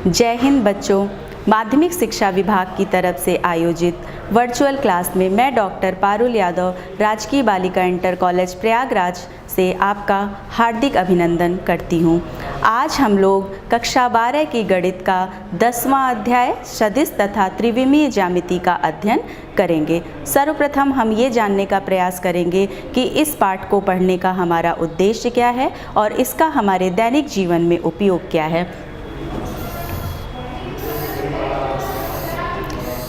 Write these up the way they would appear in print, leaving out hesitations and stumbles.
जय हिंद बच्चों। माध्यमिक शिक्षा विभाग की तरफ से आयोजित वर्चुअल क्लास में मैं डॉक्टर पारुल यादव राजकीय बालिका इंटर कॉलेज प्रयागराज से आपका हार्दिक अभिनंदन करती हूँ। आज हम लोग कक्षा 12 की गणित का 10वां अध्याय सदिश तथा त्रिविमीय ज्यामिति का अध्ययन करेंगे। सर्वप्रथम हम ये जानने का प्रयास करेंगे कि इस पाठ को पढ़ने का हमारा उद्देश्य क्या है और इसका हमारे दैनिक जीवन में उपयोग क्या है।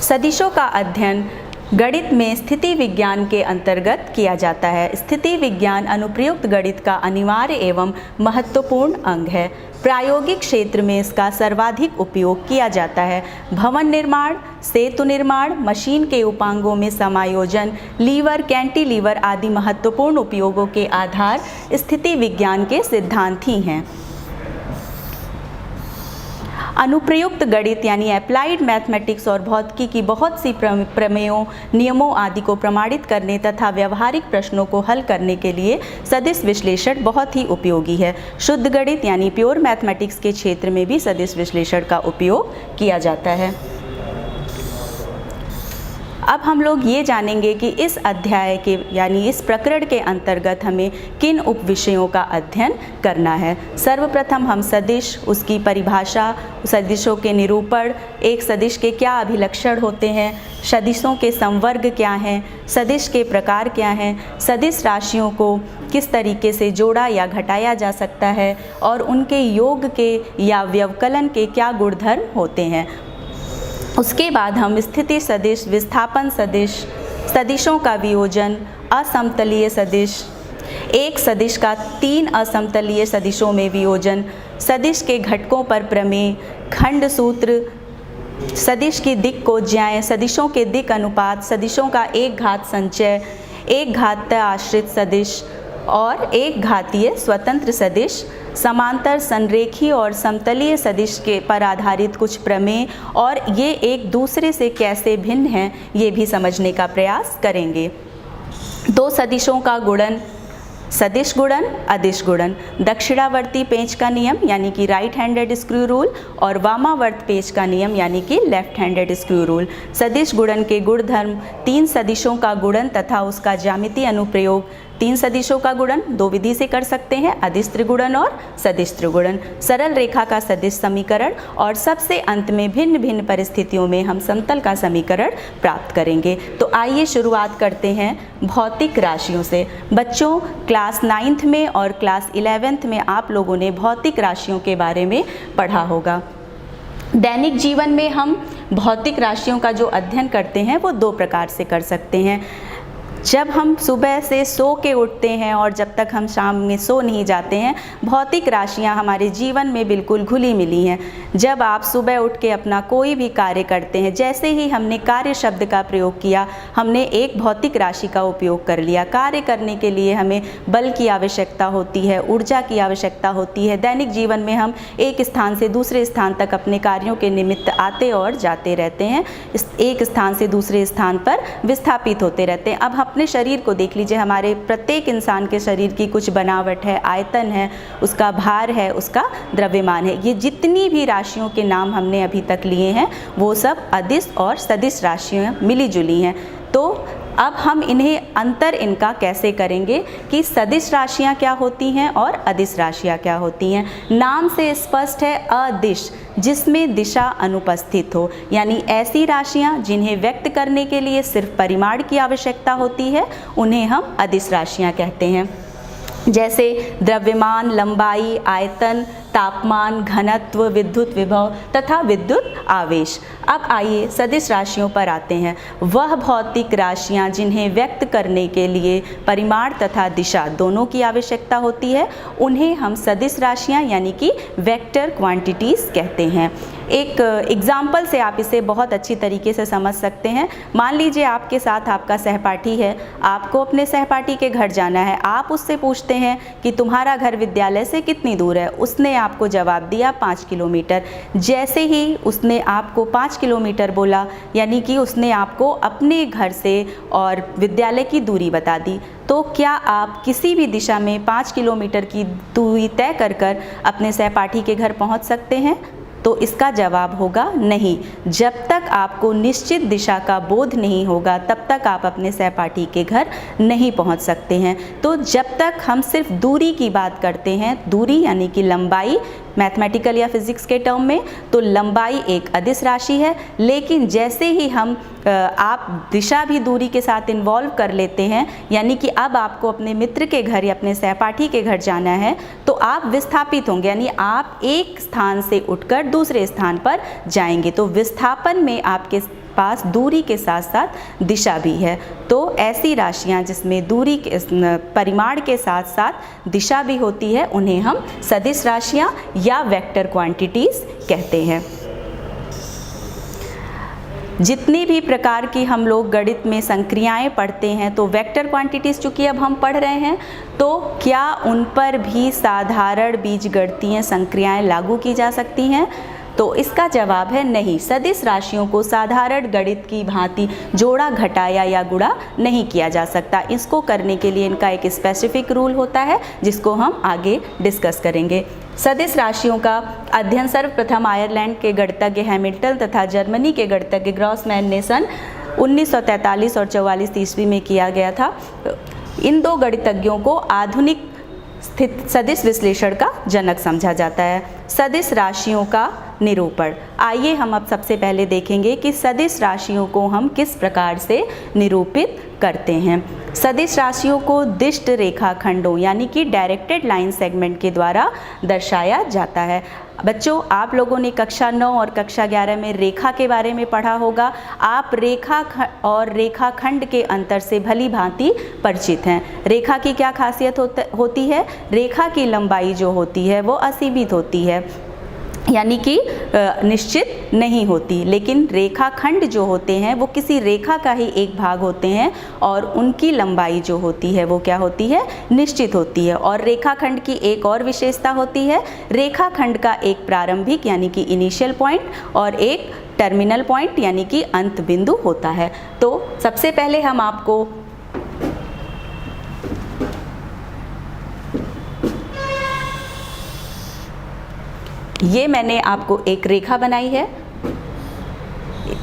सदिशों का अध्ययन गणित में स्थिति विज्ञान के अंतर्गत किया जाता है। स्थिति विज्ञान अनुप्रयुक्त गणित का अनिवार्य एवं महत्वपूर्ण अंग है। प्रायोगिक क्षेत्र में इसका सर्वाधिक उपयोग किया जाता है। भवन निर्माण, सेतु निर्माण, मशीन के उपांगों में समायोजन, लीवर, कैंटिलीवर आदि महत्वपूर्ण उपयोगों के आधार स्थिति विज्ञान के सिद्धांत ही हैं। अनुप्रयुक्त गणित यानी अप्लाइड मैथमेटिक्स और भौतिकी की बहुत सी प्रमेयों, नियमों आदि को प्रमाणित करने तथा व्यवहारिक प्रश्नों को हल करने के लिए सदिश विश्लेषण बहुत ही उपयोगी है। शुद्ध गणित यानी प्योर मैथमेटिक्स के क्षेत्र में भी सदिश विश्लेषण का उपयोग किया जाता है। अब हम लोग ये जानेंगे कि इस अध्याय के यानी इस प्रकरण के अंतर्गत हमें किन उपविषयों का अध्ययन करना है। सर्वप्रथम हम सदिश, उसकी परिभाषा, सदिशों के निरूपण, एक सदिश के क्या अभिलक्षण होते हैं, सदिशों के संवर्ग क्या हैं, सदिश के प्रकार क्या हैं, सदिश राशियों को किस तरीके से जोड़ा या घटाया जा सकता है और उनके योग के या व्यवकलन के क्या गुणधर्म होते हैं। उसके बाद हम स्थिति सदिश, विस्थापन सदिश, सदिशों का वियोजन, असमतलीय सदिश, एक सदिश का 3 असमतलीय सदिशों में वियोजन, सदिश के घटकों पर प्रमेय, खंड सूत्र, सदिश की दिक् को ज्याय, सदिशों के दिक् अनुपात, सदिशों का एक घात संचय, एक घातीय आश्रित सदिश और एक घातीय स्वतंत्र सदिश, समांतर, संरेखीय और समतलीय सदिश के पर आधारित कुछ प्रमेय और ये एक दूसरे से कैसे भिन्न हैं ये भी समझने का प्रयास करेंगे। दो सदिशों का गुणन, सदिश गुणन, अदिश गुणन, दक्षिणावर्ती पेंच का नियम यानी कि राइट हैंडेड स्क्रू रूल और वामावर्त पेंच का नियम यानी कि लेफ्ट हैंडेड स्क्रू रूल। सदिश गुणन के गुणधर्म, 3 सदिशों का गुणन तथा उसका ज्यामितीय अनुप्रयोग। 3 सदिशों का गुणन 2 विधि से कर सकते हैं, अदिश त्रिगुणन और सदिश त्रिगुणन, सरल रेखा का सदिश समीकरण और सबसे अंत में भिन्न भिन्न परिस्थितियों में हम समतल का समीकरण प्राप्त करेंगे। तो आइए शुरुआत करते हैं भौतिक राशियों से। बच्चों, क्लास 9th में और क्लास 11th में आप लोगों ने भौतिक राशियों के बारे में पढ़ा होगा। दैनिक जीवन में हम भौतिक राशियों का जो अध्ययन करते हैं वो 2 प्रकार से कर सकते हैं। जब हम सुबह से सो के उठते हैं और जब तक हम शाम में सो नहीं जाते हैं, भौतिक राशियां हमारे जीवन में बिल्कुल घुली मिली हैं। जब आप सुबह उठ के अपना कोई भी कार्य करते हैं, जैसे ही हमने कार्य शब्द का प्रयोग किया, हमने एक भौतिक राशि का उपयोग कर लिया। कार्य करने के लिए हमें बल की आवश्यकता होती है, ऊर्जा की आवश्यकता होती है। दैनिक जीवन में हम एक स्थान से दूसरे स्थान तक अपने कार्यों के निमित्त आते और जाते रहते हैं, एक स्थान से दूसरे स्थान पर विस्थापित होते रहते हैं। अब अपने शरीर को देख लीजिए, हमारे प्रत्येक इंसान के शरीर की कुछ बनावट है, आयतन है, उसका भार है, उसका द्रव्यमान है। ये जितनी भी राशियों के नाम हमने अभी तक लिए हैं वो सब अदिश और सदिश राशियाँ मिली जुली हैं। तो अब हम अंतर इनका कैसे करेंगे कि सदिश राशियाँ क्या होती हैं और अदिश राशियाँ क्या होती हैं। नाम से स्पष्ट है अदिश, जिसमें दिशा अनुपस्थित हो, यानी ऐसी राशियाँ जिन्हें व्यक्त करने के लिए सिर्फ परिमाण की आवश्यकता होती है, उन्हें हम अदिश राशियाँ कहते हैं। जैसे द्रव्यमान, लंबाई, आयतन, तापमान, घनत्व, विद्युत विभव तथा विद्युत आवेश। अब आइए सदिश राशियों पर आते हैं। वह भौतिक राशियां जिन्हें व्यक्त करने के लिए परिमाण तथा दिशा दोनों की आवश्यकता होती है, उन्हें हम सदिश राशियां यानी कि वेक्टर क्वांटिटीज़ कहते हैं। एक एग्जाम्पल से आप इसे बहुत अच्छी तरीके से समझ सकते हैं। मान लीजिए आपके साथ आपका सहपाठी है, आपको अपने सहपाठी के घर जाना है। आप उससे पूछते हैं कि तुम्हारा घर विद्यालय से कितनी दूर है। उसने आपको जवाब दिया 5 किलोमीटर। जैसे ही उसने आपको 5 किलोमीटर बोला, यानी कि उसने आपको अपने घर से और विद्यालय की दूरी बता दी। तो क्या आप किसी भी दिशा में 5 किलोमीटर की दूरी तय कर अपने सहपाठी के घर पहुंच सकते हैं? तो इसका जवाब होगा नहीं। जब तक आपको निश्चित दिशा का बोध नहीं होगा तब तक आप अपने सहपाठी के घर नहीं पहुंच सकते हैं। तो जब तक हम सिर्फ दूरी की बात करते हैं, दूरी यानी कि लंबाई मैथमेटिकल या फिजिक्स के टर्म में, तो लंबाई एक अदिश राशि है। लेकिन जैसे ही हम आप दिशा भी दूरी के साथ इन्वॉल्व कर लेते हैं, यानी कि अब आपको अपने मित्र के घर या अपने सहपाठी के घर जाना है, तो आप विस्थापित होंगे, यानी आप एक स्थान से उठकर दूसरे स्थान पर जाएंगे। तो विस्थापन में आपके पास दूरी के साथ साथ दिशा भी है। तो ऐसी राशियां जिसमें दूरी के परिमाण के साथ साथ दिशा भी होती है उन्हें हम सदिश राशियां या वेक्टर क्वांटिटीज कहते हैं। जितनी भी प्रकार की हम लोग गणित में संक्रियाएं पढ़ते हैं, तो वेक्टर क्वांटिटीज़ चूँकि अब हम पढ़ रहे हैं, तो क्या उन पर भी साधारण बीजगणितीय संक्रियाएं लागू की जा सकती हैं? तो इसका जवाब है नहीं। सदिश राशियों को साधारण गणित की भांति जोड़ा, घटाया या गुणा नहीं किया जा सकता। इसको करने के लिए इनका एक स्पेसिफिक रूल होता है जिसको हम आगे डिस्कस करेंगे। सदिश राशियों का अध्ययन सर्वप्रथम आयरलैंड के गणितज्ञ हैमिल्टन तथा जर्मनी के गणितज्ञ ग्रॉसमैन ने सन 1943 और 44 ईस्वी में किया गया था। इन दो गणितज्ञों को आधुनिक स्थित सदिश विश्लेषण का जनक समझा जाता है। सदिश राशियों का निरूपण। आइए हम अब सबसे पहले देखेंगे कि सदिश राशियों को हम किस प्रकार से निरूपित करते हैं। सदिश राशियों को दिष्ट रेखाखंडों यानी कि डायरेक्टेड लाइन सेगमेंट के द्वारा दर्शाया जाता है। बच्चों, आप लोगों ने कक्षा 9 और कक्षा 11 में रेखा के बारे में पढ़ा होगा। आप रेखा और रेखाखंड के अंतर से भली भांति परिचित हैं। रेखा की क्या खासियत होती है? रेखा की लंबाई जो होती है वो असीमित होती है, यानी कि निश्चित नहीं होती। लेकिन रेखाखंड जो होते हैं वो किसी रेखा का ही एक भाग होते हैं और उनकी लंबाई जो होती है वो क्या होती है? निश्चित होती है। और रेखाखंड की एक और विशेषता होती है, रेखाखंड का एक प्रारंभिक यानी कि इनिशियल पॉइंट और एक टर्मिनल पॉइंट यानी कि अंत बिंदु होता है। तो सबसे पहले हम आपको ये मैंने आपको एक रेखा बनाई है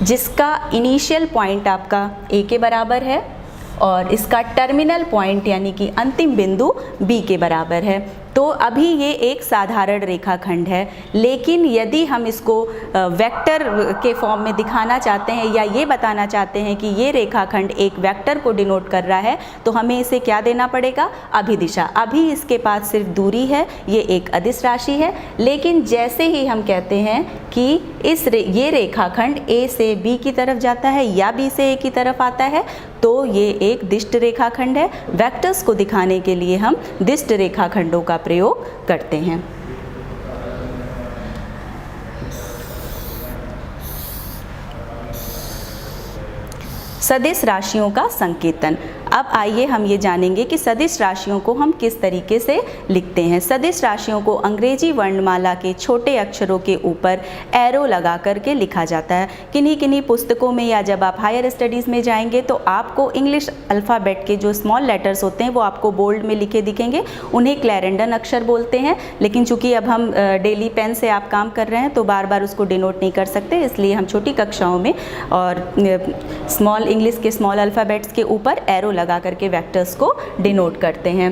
जिसका इनिशियल पॉइंट आपका ए के बराबर है और इसका टर्मिनल पॉइंट यानी कि अंतिम बिंदु बी के बराबर है। तो अभी ये एक साधारण रेखाखंड है, लेकिन यदि हम इसको वेक्टर के फॉर्म में दिखाना चाहते हैं या ये बताना चाहते हैं कि ये रेखाखंड एक वेक्टर को डिनोट कर रहा है, तो हमें इसे क्या देना पड़ेगा? अभिदिशा। अभी इसके पास सिर्फ दूरी है, ये एक अदिश राशि है। लेकिन जैसे ही हम कहते हैं कि ये रेखाखंड ए से बी की तरफ जाता है या बी से ए की तरफ आता है, तो ये एक दिष्ट रेखाखंड है। वेक्टर्स को दिखाने के लिए हम दिष्ट रेखाखंडों का प्रयोग करते हैं। सदिश राशियों का संकेतन। अब आइए हम ये जानेंगे कि सदिश राशियों को हम किस तरीके से लिखते हैं। सदिश राशियों को अंग्रेजी वर्णमाला के छोटे अक्षरों के ऊपर एरो लगा करके लिखा जाता है। किन्हीं किन्हीं पुस्तकों में या जब आप हायर स्टडीज़ में जाएंगे तो आपको इंग्लिश अल्फ़ाबेट के जो स्मॉल लेटर्स होते हैं वो आपको बोल्ड में लिखे दिखेंगे, उन्हें क्लैरेंडन अक्षर बोलते हैं। लेकिन चूंकि अब हम डेली पेन से आप काम कर रहे हैं तो बार बार उसको डिनोट नहीं कर सकते, इसलिए हम छोटी कक्षाओं में और स्मॉल इंग्लिश के स्मॉल अल्फ़ाबेट्स के ऊपर एरो लगा करके वेक्टर्स को डिनोट करते हैं।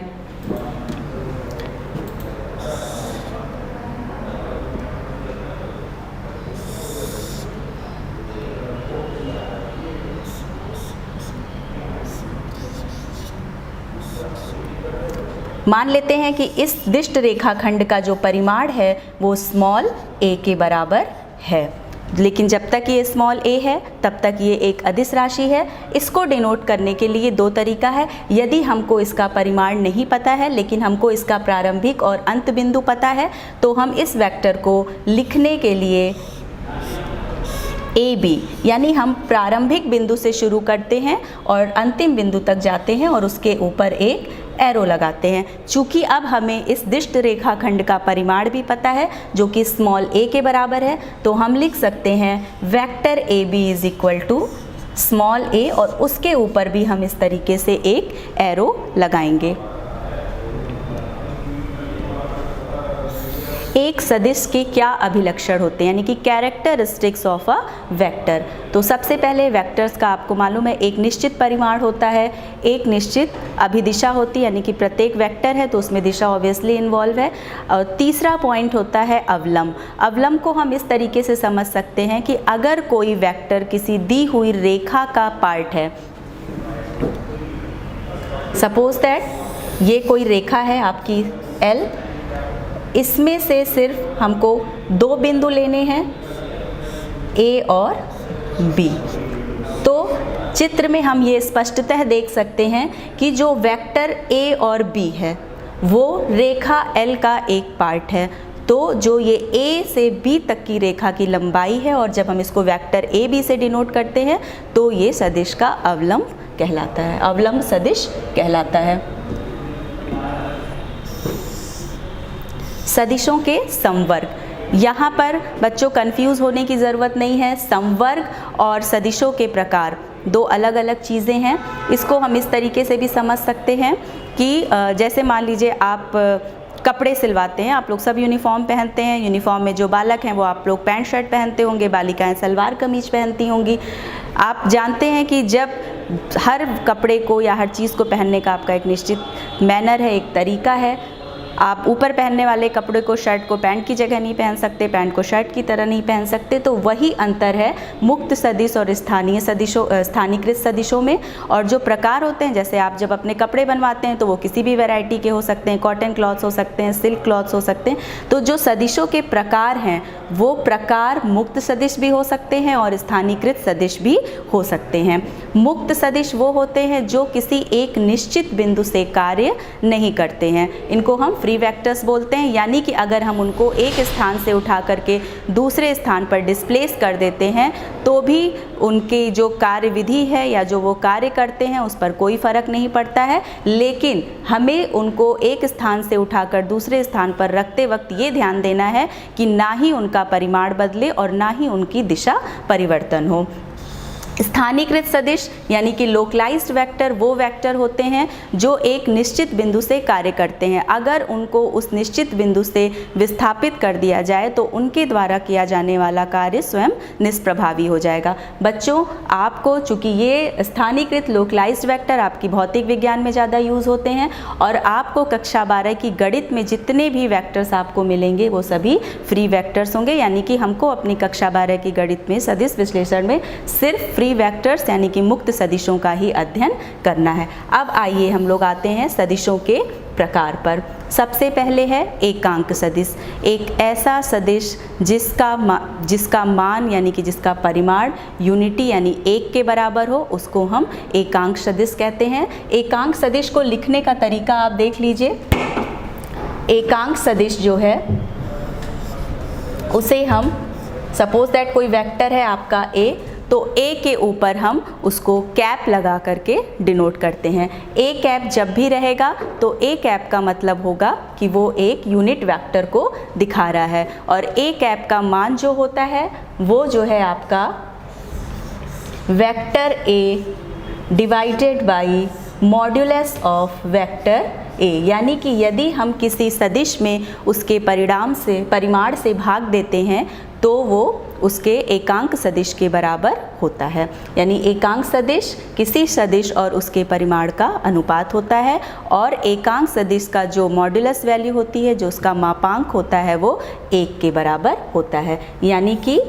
मान लेते हैं कि इस दिष्ट रेखाखंड का जो परिमाण है वो स्मॉल ए के बराबर है, लेकिन जब तक ये स्मॉल ए है तब तक ये एक अदिश राशि है। इसको डिनोट करने के लिए दो तरीका है। यदि हमको इसका परिमाण नहीं पता है लेकिन हमको इसका प्रारंभिक और अंत बिंदु पता है, तो हम इस वेक्टर को लिखने के लिए ए बी यानी हम प्रारंभिक बिंदु से शुरू करते हैं और अंतिम बिंदु तक जाते हैं और उसके ऊपर एक एरो लगाते हैं। चूँकि अब हमें इस दिष्ट रेखाखंड का परिमाण भी पता है जो कि स्मॉल ए के बराबर है, तो हम लिख सकते हैं vector a b is equal to small a और उसके ऊपर भी हम इस तरीके से एक एरो लगाएंगे। एक सदिश के क्या अभिलक्षण होते हैं, यानी कि कैरेक्टरिस्टिक्स ऑफ अ वेक्टर। तो सबसे पहले वेक्टर्स का आपको मालूम है एक निश्चित परिमाण होता है, एक निश्चित अभिदिशा होती है, यानी कि प्रत्येक वेक्टर है तो उसमें दिशा ऑब्वियसली इन्वॉल्व है। और तीसरा पॉइंट होता है अवलंब। अवलंब को हम इस तरीके से समझ सकते हैं कि अगर कोई वेक्टर किसी दी हुई रेखा का पार्ट है, सपोज दैट ये कोई रेखा है आपकी L, इसमें से सिर्फ हमको दो बिंदु लेने हैं A और B। तो चित्र में हम ये स्पष्टतः देख सकते हैं कि जो वेक्टर A और B है वो रेखा L का एक पार्ट है। तो जो ये A से B तक की रेखा की लंबाई है और जब हम इसको वेक्टर AB से डिनोट करते हैं तो ये सदिश का अवलंब कहलाता है, अवलंब सदिश कहलाता है। सदिशों के समवर्ग, यहाँ पर बच्चों कंफ्यूज होने की ज़रूरत नहीं है। समवर्ग और सदिशों के प्रकार दो अलग अलग चीज़ें हैं। इसको हम इस तरीके से भी समझ सकते हैं कि जैसे मान लीजिए आप कपड़े सिलवाते हैं, आप लोग सब यूनिफॉर्म पहनते हैं, यूनिफॉर्म में जो बालक हैं वो आप लोग पैंट शर्ट पहनते होंगे, बालिकाएं सलवार कमीज पहनती होंगी। आप जानते हैं कि जब हर कपड़े को या हर चीज़ को पहनने का आपका एक निश्चित मैनर है, एक तरीका है। आप ऊपर पहनने वाले कपड़े को, शर्ट को पैंट की जगह नहीं पहन सकते, पैंट को शर्ट की तरह नहीं पहन सकते। तो वही अंतर है मुक्त सदिश और स्थानीय सदिशों, स्थानीयकृत सदिशों में। और जो प्रकार होते हैं, जैसे आप जब अपने कपड़े बनवाते हैं तो वो किसी भी वैरायटी के हो सकते हैं, कॉटन क्लॉथ्स हो सकते हैं, सिल्क क्लॉथ्स हो सकते हैं। तो जो सदिशों के प्रकार हैं वो प्रकार मुक्त सदिश भी हो सकते हैं और स्थानीयकृत सदिश भी हो सकते हैं। मुक्त सदिश वो होते हैं जो किसी एक निश्चित बिंदु से कार्य नहीं करते हैं, इनको हम फ्री वेक्टर्स बोलते हैं। यानी कि अगर हम उनको एक स्थान से उठा करके दूसरे स्थान पर डिस्प्लेस कर देते हैं तो भी उनकी जो कार्य विधि है या जो वो कार्य करते हैं उस पर कोई फर्क नहीं पड़ता है। लेकिन हमें उनको एक स्थान से उठाकर दूसरे स्थान पर रखते वक्त ये ध्यान देना है कि ना ही उनका परिमाण बदले और ना ही उनकी दिशा परिवर्तन हो। स्थानीयकृत सदिश यानी कि लोकलाइज्ड वेक्टर वो वेक्टर होते हैं जो एक निश्चित बिंदु से कार्य करते हैं। अगर उनको उस निश्चित बिंदु से विस्थापित कर दिया जाए तो उनके द्वारा किया जाने वाला कार्य स्वयं निष्प्रभावी हो जाएगा। बच्चों, आपको चूँकि ये स्थानीयकृत लोकलाइज्ड वेक्टर आपकी भौतिक विज्ञान में ज़्यादा यूज़ होते हैं और आपको कक्षा 12 की गणित में जितने भी वेक्टर्स आपको मिलेंगे वो सभी फ्री वेक्टर्स होंगे। यानी कि हमको अपनी कक्षा 12 की गणित में सदिश विश्लेषण में सिर्फ फ्री वेक्टर्स यानी कि मुक्त सदिशों का ही अध्ययन करना है। अब आइए हम लोग आते हैं सदिशों के प्रकार पर। सबसे पहले है एकांक सदिश। एक ऐसा सदिश जिसका मान यानी कि जिसका परिमाण यूनिटी यानी एक के बराबर हो उसको हम एकांक सदिश कहते हैं। एकांक सदिश को लिखने का तरीका आप देख लीजिए। एकांक सदिश जो है उसे हम, सपोज दैट कोई वेक्टर है आपका A, तो A के ऊपर हम उसको कैप लगा करके डिनोट करते हैं। A कैप जब भी रहेगा तो A कैप का मतलब होगा कि वो एक यूनिट वेक्टर को दिखा रहा है और A कैप का मान जो होता है वो जो है आपका vector A divided by modulus of vector A। यानी कि यदि हम किसी सदिश में उसके परिमाण से भाग देते हैं तो वो उसके एकांक सदिश के बराबर होता है। यानी एकांक सदिश किसी सदिश और उसके परिमाण का अनुपात होता है और एकांक सदिश का जो मॉड्यूलस वैल्यू होती है, जो उसका मापांक होता है, वो 1 के बराबर होता है। यानी कि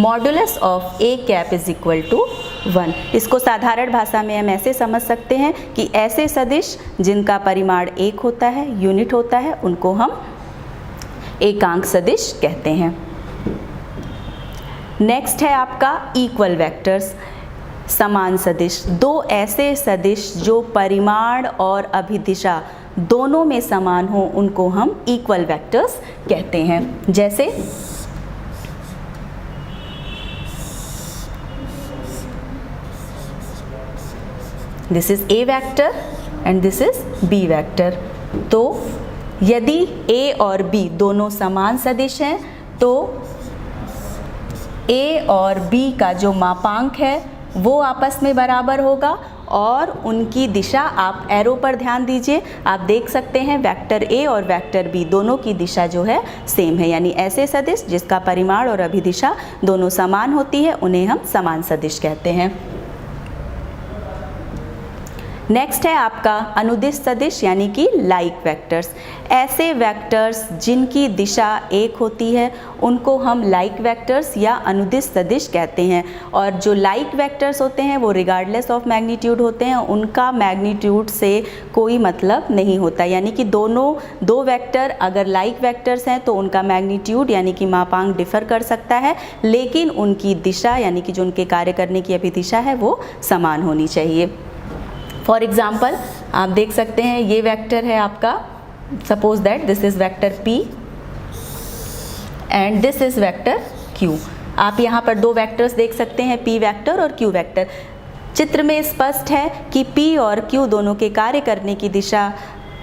modulus of A cap is equal to 1। इसको साधारण भाषा में हम ऐसे समझ सकते हैं कि ऐसे सदिश जिनका परिमाण 1 होता है, यूनिट होता है, उनको हम एकांक सदिश कहते हैं। नेक्स्ट है आपका इक्वल वेक्टर्स, समान सदिश। दो ऐसे सदिश जो परिमाण और अभिदिशा दोनों में समान हो उनको हम इक्वल वेक्टर्स कहते हैं। जैसे this is A vector and this is B vector. तो यदि A और B दोनों समान सदिश हैं तो A और B का जो मापांक है वो आपस में बराबर होगा और उनकी दिशा आप एरो पर ध्यान दीजिए, आप देख सकते हैं वेक्टर ए और वेक्टर बी दोनों की दिशा जो है सेम है, यानी ऐसे सदिश जिसका परिमाण और अभिदिशा दोनों समान होती है उन्हें हम समान सदिश कहते हैं। नेक्स्ट है आपका अनुदिश सदिश यानी कि लाइक वेक्टर्स। ऐसे वेक्टर्स जिनकी दिशा एक होती है उनको हम लाइक वेक्टर्स या अनुदिश सदिश कहते हैं। और जो लाइक वेक्टर्स होते हैं वो रिगार्डलेस ऑफ मैग्नीट्यूड होते हैं, उनका मैग्नीट्यूड से कोई मतलब नहीं होता, यानी कि दो वेक्टर अगर लाइक वेक्टर्स हैं तो उनका मैग्नीट्यूड यानी कि मापांक डिफर कर सकता है, लेकिन उनकी दिशा यानी कि जो उनके कार्य करने की अभिदिशा है वो समान होनी चाहिए। फॉर एग्ज़ाम्पल आप देख सकते हैं ये वेक्टर है आपका, suppose that this is vector P and this is vector Q। आप यहाँ पर दो वेक्टर्स देख सकते हैं, P वेक्टर और Q वेक्टर। चित्र में स्पष्ट है कि P और Q दोनों के कार्य करने की दिशा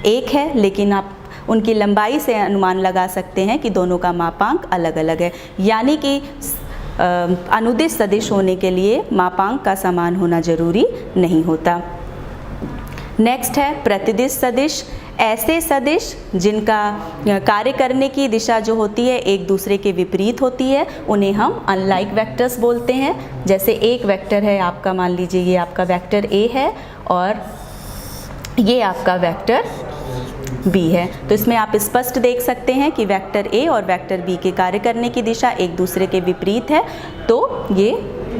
एक है, लेकिन आप उनकी लंबाई से अनुमान लगा सकते हैं कि दोनों का मापांक अलग अलग है, यानी कि अनुदिश सदिश होने के लिए मापांक का समान होना जरूरी नहीं होता। नेक्स्ट है प्रतिदिश सदिश। ऐसे सदिश जिनका कार्य करने की दिशा जो होती है एक दूसरे के विपरीत होती है उन्हें हम अनलाइक वेक्टर्स बोलते हैं। जैसे एक वेक्टर है आपका, मान लीजिए ये आपका वेक्टर A है और ये आपका वेक्टर B है, तो इसमें आप स्पष्ट देख सकते हैं कि वेक्टर A और वेक्टर B के कार्य करने की दिशा एक दूसरे के विपरीत है, तो ये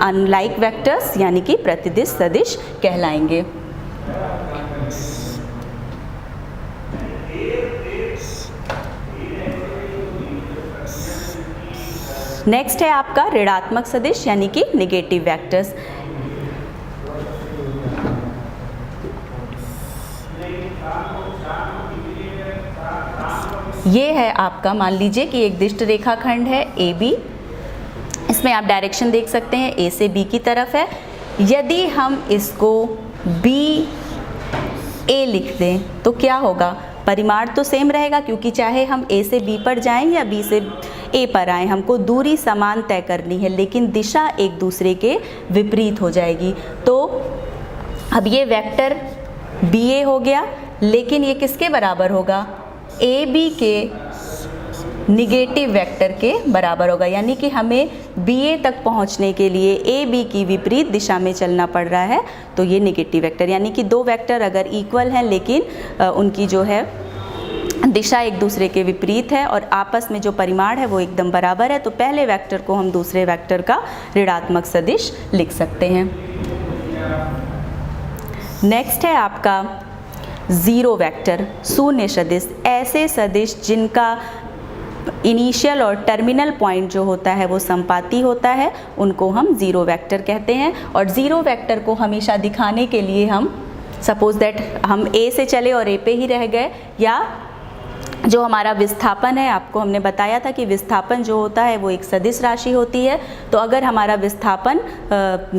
अनलाइक वेक्टर्स यानी कि प्रतिदिश सदिश कहलाएंगे। नेक्स्ट है आपका ऋणात्मक सदिश यानी कि नेगेटिव वेक्टर्स। ये है आपका, मान लीजिए कि एक दिष्ट रेखाखंड है AB, इसमें आप डायरेक्शन देख सकते हैं A से B की तरफ है। यदि हम इसको BA लिख दें तो क्या होगा, परिमाण तो सेम रहेगा क्योंकि चाहे हम A से B पर जाएं या B से A पर आएँ, हमको दूरी समान तय करनी है, लेकिन दिशा एक दूसरे के विपरीत हो जाएगी। तो अब ये वेक्टर BA हो गया, लेकिन ये किसके बराबर होगा, AB के निगेटिव वेक्टर के बराबर होगा, यानी कि हमें BA तक पहुंचने के लिए AB की विपरीत दिशा में चलना पड़ रहा है, तो ये निगेटिव वेक्टर, यानी कि दो वेक्टर अगर इक्वल हैं लेकिन उनकी जो है दिशा एक दूसरे के विपरीत है और आपस में जो परिमाण है वो एकदम बराबर है, तो पहले वेक्टर को हम दूसरे वेक्टर का ऋणात्मक सदिश लिख सकते हैं। नेक्स्ट है आपका ज़ीरो वेक्टर, शून्य सदिश। ऐसे सदिश जिनका इनिशियल और टर्मिनल पॉइंट जो होता है वो संपाती होता है उनको हम ज़ीरो वेक्टर कहते हैं। और ज़ीरो वेक्टर को हमेशा दिखाने के लिए हम सपोज दैट हम A से चले और A पे ही रह गए, या जो हमारा विस्थापन है, आपको हमने बताया था कि विस्थापन जो होता है वो एक सदिश राशि होती है, तो अगर हमारा विस्थापन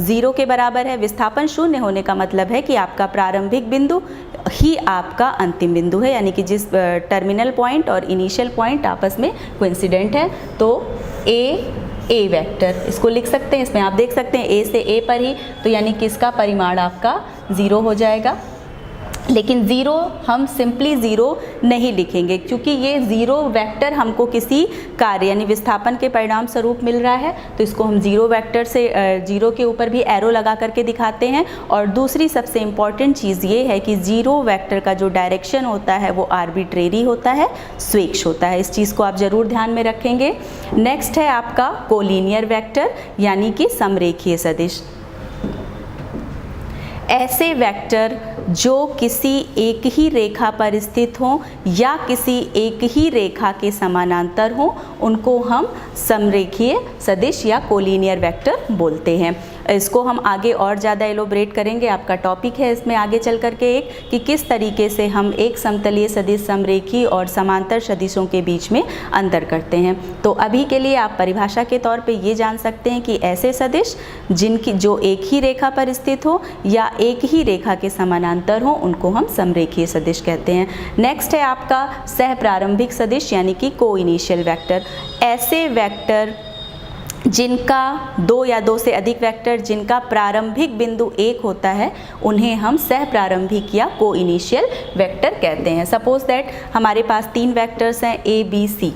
0 के बराबर है, विस्थापन 0 होने का मतलब है कि आपका प्रारंभिक बिंदु ही आपका अंतिम बिंदु है, यानी कि जिस टर्मिनल पॉइंट और इनिशियल पॉइंट आपस में कोइंसिडेंट है, तो A वेक्टर इसको लिख सकते हैं। इसमें आप देख सकते हैं A से A पर ही, तो यानी कि इसका परिमाण आपका 0 हो जाएगा। लेकिन 0 हम सिंपली 0 नहीं लिखेंगे क्योंकि ये 0 वेक्टर हमको किसी कार्य यानी विस्थापन के परिणाम स्वरूप मिल रहा है, तो इसको हम 0 वेक्टर से 0 के ऊपर भी एरो लगा करके दिखाते हैं। और दूसरी सबसे इम्पॉर्टेंट चीज़ ये है कि 0 वेक्टर का जो डायरेक्शन होता है वो आर्बिट्रेरी होता है, स्वेच्छ होता है। इस चीज़ को आप ज़रूर ध्यान में रखेंगे। नेक्स्ट है आपका कोलिनियर वेक्टर यानी कि समरेखीय सदिश। ऐसे वेक्टर जो किसी एक ही रेखा पर स्थित हों या किसी एक ही रेखा के समानांतर हों उनको हम समरेखीय सदिश या कोलिनियर वेक्टर बोलते हैं। इसको हम आगे और ज़्यादा एलोबरेट करेंगे, आपका टॉपिक है इसमें आगे चल कर के एक कि किस तरीके से हम एक समतलीय सदिश, समरेखी और समांतर सदिशों के बीच में अंतर करते हैं। तो अभी के लिए आप परिभाषा के तौर पे ये जान सकते हैं कि ऐसे सदिश जिनकी जो एक ही रेखा पर स्थित हो या एक ही रेखा के समानांतर हो उनको हम समरेखीय सदिश कहते हैं। नेक्स्ट है आपका सह प्रारंभिक सदिश यानी कि को इनिशियल वेक्टर। ऐसे वेक्टर जिनका दो या दो से अधिक वेक्टर जिनका प्रारंभिक बिंदु 1 होता है उन्हें हम सह प्रारंभिक या को इनिशियल वेक्टर कहते हैं। सपोज दैट हमारे पास 3 वेक्टर्स हैं A, B, C।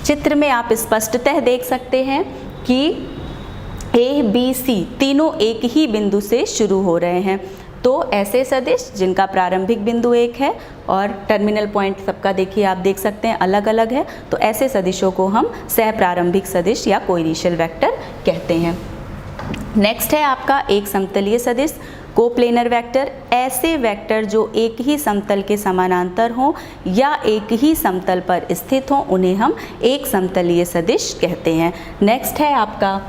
चित्र में आप स्पष्टतः देख सकते हैं कि A, B, C तीनों एक ही बिंदु से शुरू हो रहे हैं। तो ऐसे सदिश जिनका प्रारंभिक बिंदु 1 है और टर्मिनल पॉइंट सबका देखिए आप देख सकते हैं अलग अलग है, तो ऐसे सदिशों को हम सह प्रारंभिक सदिश या कोइनिशियल वेक्टर कहते हैं। नेक्स्ट है आपका एक समतलीय सदिश, कोप्लेनर वेक्टर। ऐसे वेक्टर जो एक ही समतल के समानांतर हों या एक ही समतल पर स्थित हों उन्हें हम एक समतलीय सदिश कहते हैं। नेक्स्ट है आपका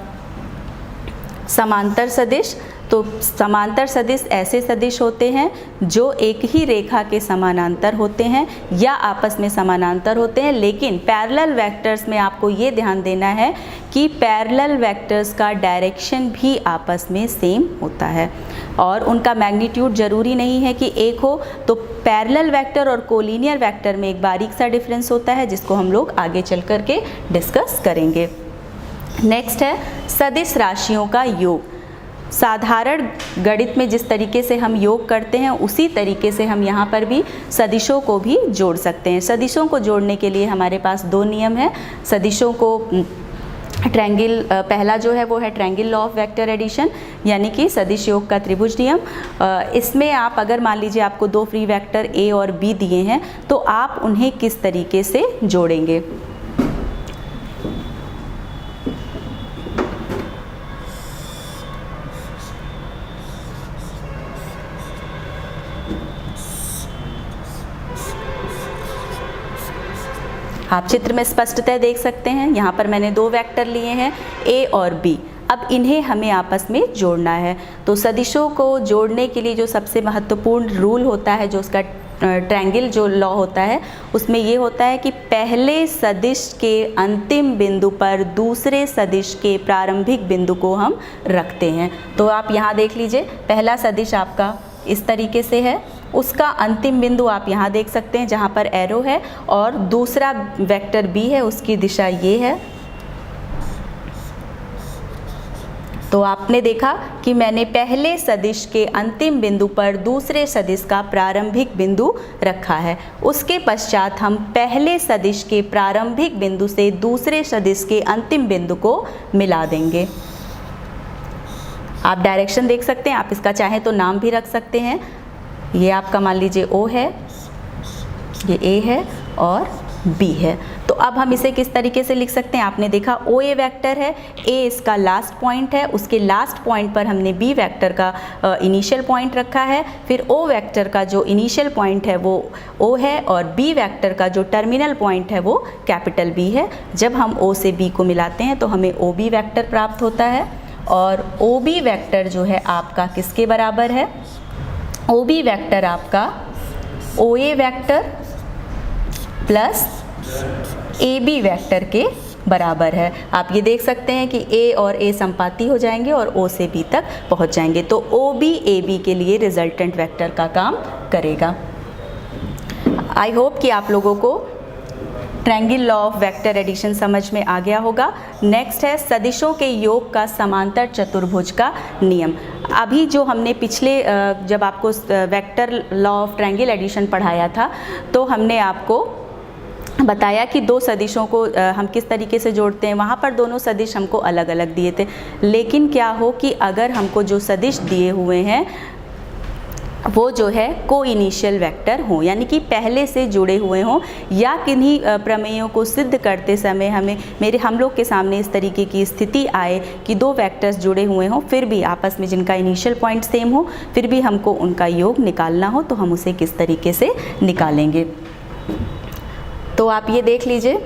समांतर सदिश। तो समांतर सदिश ऐसे सदिश होते हैं जो एक ही रेखा के समानांतर होते हैं या आपस में समानांतर होते हैं, लेकिन पैरेलल वेक्टर्स में आपको ये ध्यान देना है कि पैरेलल वेक्टर्स का डायरेक्शन भी आपस में सेम होता है और उनका मैग्नीट्यूड ज़रूरी नहीं है कि एक हो। तो पैरेलल वेक्टर और कोलिनियर वेक्टर में एक बारीक सा डिफरेंस होता है जिसको हम लोग आगे चल कर के डिस्कस करेंगे। नेक्स्ट है सदिश राशियों का योग। साधारण गणित में जिस तरीके से हम योग करते हैं उसी तरीके से हम यहाँ पर भी सदिशों को भी जोड़ सकते हैं। सदिशों को जोड़ने के लिए हमारे पास 2 नियम हैं। सदिशों को ट्रायंगल पहला जो है वो है triangle law of vector addition, यानी कि सदिश योग का त्रिभुज नियम। इसमें आप अगर मान लीजिए आपको 2 फ्री वेक्टर A और B दिए हैं तो आप उन्हें किस तरीके से जोड़ेंगे। आप चित्र में स्पष्टतः देख सकते हैं, यहाँ पर मैंने 2 वेक्टर लिए हैं A और B। अब इन्हें हमें आपस में जोड़ना है। तो सदिशों को जोड़ने के लिए जो सबसे महत्वपूर्ण रूल होता है, जो उसका ट्रायंगल जो लॉ होता है, उसमें ये होता है कि पहले सदिश के अंतिम बिंदु पर दूसरे सदिश के प्रारंभिक बिंदु को हम रखते हैं। तो आप यहाँ देख लीजिए, पहला सदिश आपका इस तरीके से है, उसका अंतिम बिंदु आप यहाँ देख सकते हैं जहाँ पर एरो है, और दूसरा वेक्टर B है उसकी दिशा ये है। तो आपने देखा कि मैंने पहले सदिश के अंतिम बिंदु पर दूसरे सदिश का प्रारंभिक बिंदु रखा है। उसके पश्चात हम पहले सदिश के प्रारंभिक बिंदु से दूसरे सदिश के अंतिम बिंदु को मिला देंगे। आप डायरेक्शन देख सकते हैं, आप इसका चाहें तो नाम भी रख सकते हैं। ये आपका मान लीजिए O है, ये A है और B है। तो अब हम इसे किस तरीके से लिख सकते हैं, आपने देखा OA वेक्टर है, A इसका लास्ट पॉइंट है, उसके लास्ट पॉइंट पर हमने B वेक्टर का इनिशियल पॉइंट रखा है, फिर O वेक्टर का जो इनिशियल पॉइंट है वो O है और B वेक्टर का जो टर्मिनल पॉइंट है वो कैपिटल B है। जब हम O से B को मिलाते हैं तो हमें OB वेक्टर प्राप्त होता है, और OB वेक्टर जो है आपका किसके बराबर है, OB वेक्टर आपका OA vector plus AB vector के बराबर है। आप ये देख सकते हैं कि A और A संपाती हो जाएंगे और O से B तक पहुंच जाएंगे। तो OB AB के लिए रिजल्टेंट वेक्टर का काम करेगा। आई होप कि आप लोगों को triangle law of vector addition समझ में आ गया होगा। नेक्स्ट है सदिशों के योग का समांतर चतुर्भुज का नियम। अभी जो हमने पिछले जब आपको vector law of triangle addition पढ़ाया था तो हमने आपको बताया कि 2 सदिशों को हम किस तरीके से जोड़ते हैं। वहाँ पर दोनों सदिश हमको अलग अलग दिए थे, लेकिन क्या हो कि अगर हमको जो सदिश दिए हुए हैं वो जो है को इनिशियल वेक्टर हों, यानी कि पहले से जुड़े हुए हों, या किन्हीं प्रमेयों को सिद्ध करते समय हम लोग के सामने इस तरीके की स्थिति आए कि 2 वेक्टर्स जुड़े हुए हों, फिर भी आपस में जिनका इनिशियल पॉइंट सेम हो, फिर भी हमको उनका योग निकालना हो, तो हम उसे किस तरीके से निकालेंगे। तो आप ये देख लीजिए,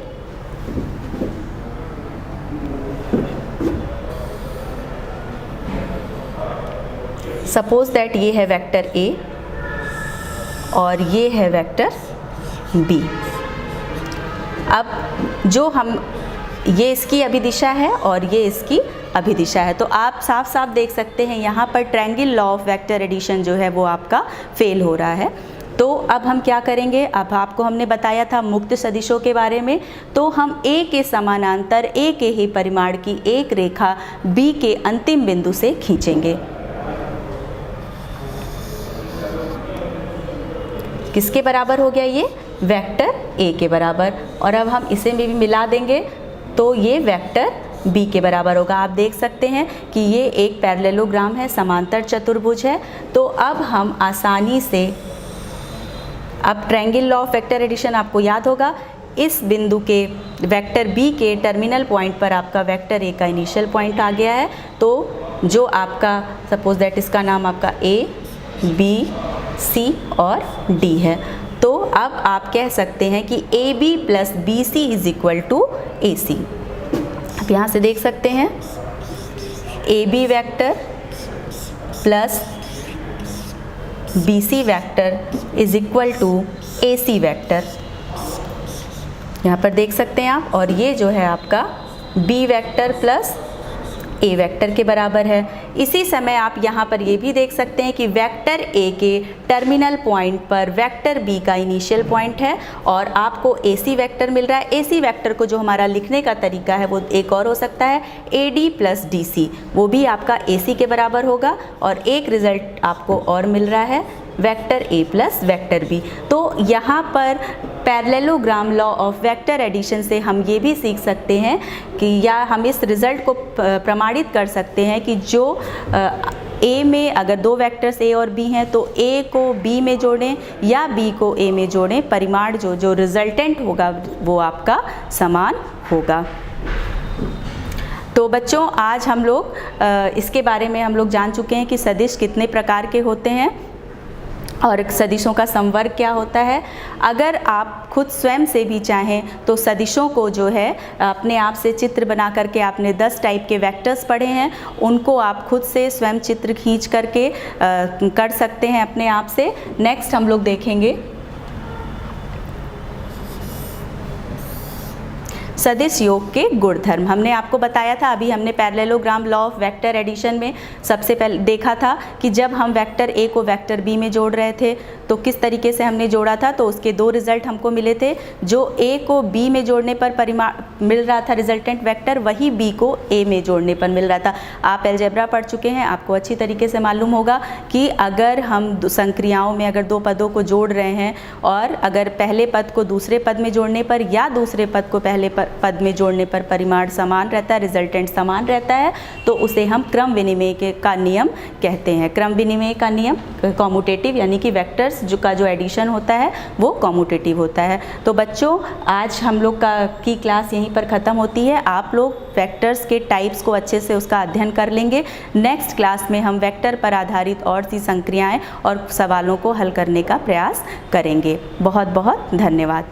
सपोज दैट ये है वेक्टर A और ये है वेक्टर B। अब जो हम ये इसकी अभिदिशा है और ये इसकी अभिदिशा है। तो आप साफ साफ देख सकते हैं यहाँ पर triangle law of vector addition जो है वो आपका फेल हो रहा है। तो अब हम क्या करेंगे, अब आपको हमने बताया था मुक्त सदिशों के बारे में, तो हम A के समानांतर A के ही परिमाण की एक रेखा B के अंतिम बिंदु से खींचेंगे। किसके बराबर हो गया ये? वेक्टर A के बराबर। और अब हम इसे भी मिला देंगे तो ये वेक्टर B के बराबर होगा। आप देख सकते हैं कि ये एक पैरेललोग्राम है, समांतर चतुर्भुज है। तो अब हम आसानी से, अब triangle law of vector addition आपको याद होगा, इस बिंदु के वेक्टर B के टर्मिनल पॉइंट पर आपका वेक्टर A का इनिशियल पॉइंट आ गया है। तो जो आपका सपोज दैट इसका नाम आपका A, B, C और D है। तो अब आप कह सकते हैं कि AB plus BC is equal to AC। आप यहाँ से देख सकते हैं AB vector plus BC vector is equal to AC vector, यहाँ पर देख सकते हैं आप। और ये जो है आपका B vector plus A vector के बराबर है। इसी समय आप यहाँ पर ये भी देख सकते हैं कि वेक्टर A के टर्मिनल पॉइंट पर वेक्टर B का इनिशियल पॉइंट है और आपको AC वेक्टर मिल रहा है। AC वेक्टर को जो हमारा लिखने का तरीका है वो एक और हो सकता है AD प्लस DC, वो भी आपका AC के बराबर होगा। और एक रिजल्ट आपको और मिल रहा है vector A plus vector B। तो यहाँ पर parallelogram law of vector addition से हम ये भी सीख सकते हैं कि, या हम इस रिज़ल्ट को प्रमाणित कर सकते हैं कि जो A में अगर दो वेक्टर्स A और B हैं तो A को B में जोड़ें या B को A में जोड़ें, परिमाण जो रिजल्टेंट होगा वो आपका समान होगा। तो बच्चों आज हम लोग इसके बारे में हम लोग जान चुके हैं कि सदिश कितने प्रकार के होते हैं और सदिशों का संवर्ग क्या होता है। अगर आप खुद स्वयं से भी चाहें तो सदिशों को जो है अपने आप से चित्र बना करके, आपने 10 टाइप के वेक्टर्स पढ़े हैं, उनको आप खुद से स्वयं चित्र खींच करके कर सकते हैं अपने आप से। नेक्स्ट हम लोग देखेंगे सदिश योग के गुणधर्म। हमने आपको बताया था, अभी हमने parallelogram law of vector addition में सबसे पहले देखा था कि जब हम वेक्टर A को वेक्टर B में जोड़ रहे थे तो किस तरीके से हमने जोड़ा था। तो उसके दो रिजल्ट हमको मिले थे, जो A को B में जोड़ने पर परिमाण मिल रहा था रिजल्टेंट वेक्टर, वही B को A में जोड़ने पर मिल रहा था। आप अलजेब्रा पढ़ चुके हैं, आपको अच्छी तरीके से मालूम होगा कि अगर हम संक्रियाओं में अगर दो पदों को जोड़ रहे हैं और अगर पहले पद को दूसरे पद में जोड़ने पर या दूसरे पद को पहले पद में जोड़ने पर परिमाण समान रहता है, रिजल्टेंट समान रहता है, तो उसे हम क्रम विनिमय का नियम कहते हैं। क्रम विनिमय का नियम कॉम्यूटेटिव, यानी कि वेक्टर्स का जो एडिशन होता है वो कॉम्यूटेटिव होता है। तो बच्चों आज हम लोग की क्लास यहीं पर ख़त्म होती है। आप लोग वेक्टर्स के टाइप्स को अच्छे से उसका अध्ययन कर लेंगे। नेक्स्ट क्लास में हम वेक्टर पर आधारित और सी संक्रियाएं और सवालों को हल करने का प्रयास करेंगे। बहुत बहुत धन्यवाद।